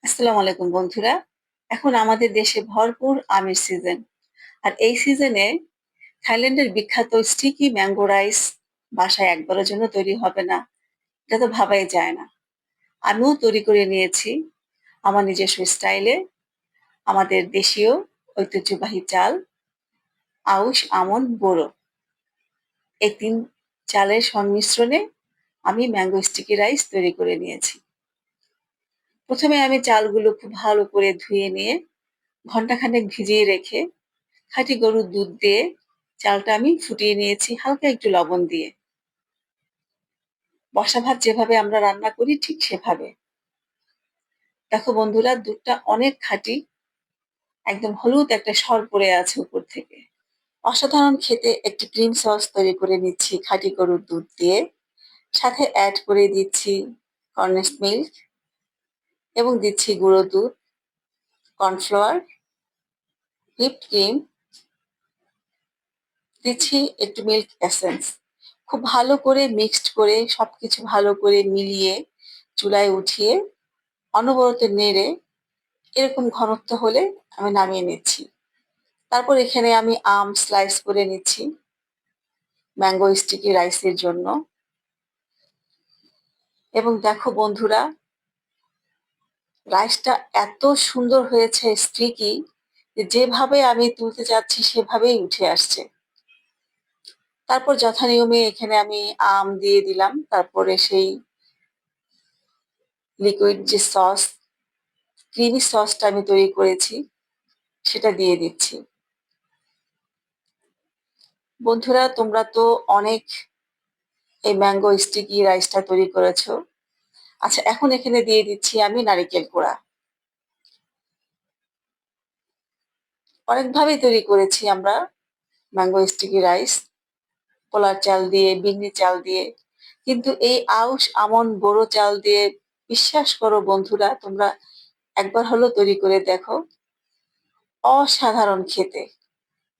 আসসালামু আলাইকুম বন্ধুরা। এখন আমাদের দেশে ভরপুর আমের সিজন। আর এই সিজনে থাইল্যান্ডের বিখ্যাত স্টিকি ম্যাঙ্গো রাইস বাসায় একবারের জন্য তৈরি হবে না। এটা তো ভাবাই যায় না। আমিও তৈরি করে নিয়েছি আমার নিজস্ব স্টাইলে। আমাদের দেশীয় ঐতিহ্যবাহী চাল আউশ, আমন, বোরো এই ৩ চালের সংমিশ্রণে আমি ম্যাঙ্গো স্টিকি রাইস তৈরি করে নিয়েছি। প্রথমে আমি চালগুলো খুব ভালো করে ধুয়ে নিয়ে ঘন্টাখানেক ভিজিয়ে রেখে খাঁটি গরুর দুধ দিয়ে চালটা আমি ফুটিয়ে নিয়েছি হালকা একটু লবণ দিয়ে। বসা ভাত যেভাবে আমরা রান্না করি ঠিক সেভাবে। দেখো বন্ধুরা, দুধটা অনেক খাঁটি, একদম হলুদ একটা সর পড়ে আছে উপর থেকে। অসাধারণ খেতে একটি ক্রিম সস তৈরি করে নিচ্ছি খাঁটি গরুর দুধ দিয়ে। সাথে অ্যাড করে দিচ্ছি কনডেন্সড মিল্ক এবং দিচ্ছি গুঁড়ো দুধ, কর্নফ্লাওয়ার, হুইপড ক্রিম, দিচ্ছি একটু মিল্ক এসেন্স। খুব ভালো করে মিক্সড করে সবকিছু ভালো করে মিলিয়ে চুলায় উঠিয়ে অনবরত নেড়ে এরকম ঘনত্ব হলে আমি নামিয়ে নিচ্ছি। তারপর এখানে আমি আম স্লাইস করে নিচ্ছি ম্যাঙ্গো স্টিকি রাইসের জন্য। এবং দেখো বন্ধুরা, রাইসটা এত সুন্দর হয়েছে স্টিকি, যেভাবে আমি তুলতে যাচ্ছি সেভাবেই উঠে আসছে। তারপর যথানিয়মে এখানে আমি আম দিয়ে দিলাম, তারপরে সেই লিকুইড যে সস, ক্রিমি সসটা আমি তৈরি করেছি সেটা দিয়ে দিচ্ছি। বন্ধুরা, তোমরা তো অনেক এই ম্যাঙ্গো স্টিকি রাইসটা তৈরি করেছো। আচ্ছা, এখন এখানে দিয়ে দিচ্ছি আমি নারিকেল কোড়া। অনেকভাবেই তৈরি করেছি আমরা ম্যাঙ্গো স্টিকি রাইস, পোলার চাল দিয়ে, বিন্নি চাল দিয়ে, কিন্তু এই আউশ, আমন, বোরো চাল দিয়ে বিশ্বাস করো বন্ধুরা, তোমরা একবার হলেও তৈরি করে দেখো। অসাধারণ খেতে,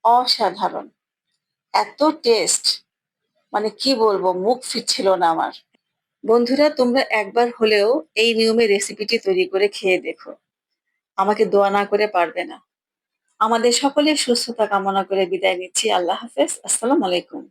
অসাধারণ, এত টেস্ট, মানে কি বলবো, মুখ ফিরছিল না আমার। বন্ধুরা, তোমরা একবার হলেও এই নিয়মে রেসিপিটি তৈরি করে খেয়ে দেখো। আমাকে দোয়া না করে পারবে না। আমাদের সকলের সুস্থতা কামনা করে বিদায় নিচ্ছি। আল্লাহ হাফেজ। আসসালামু আলাইকুম।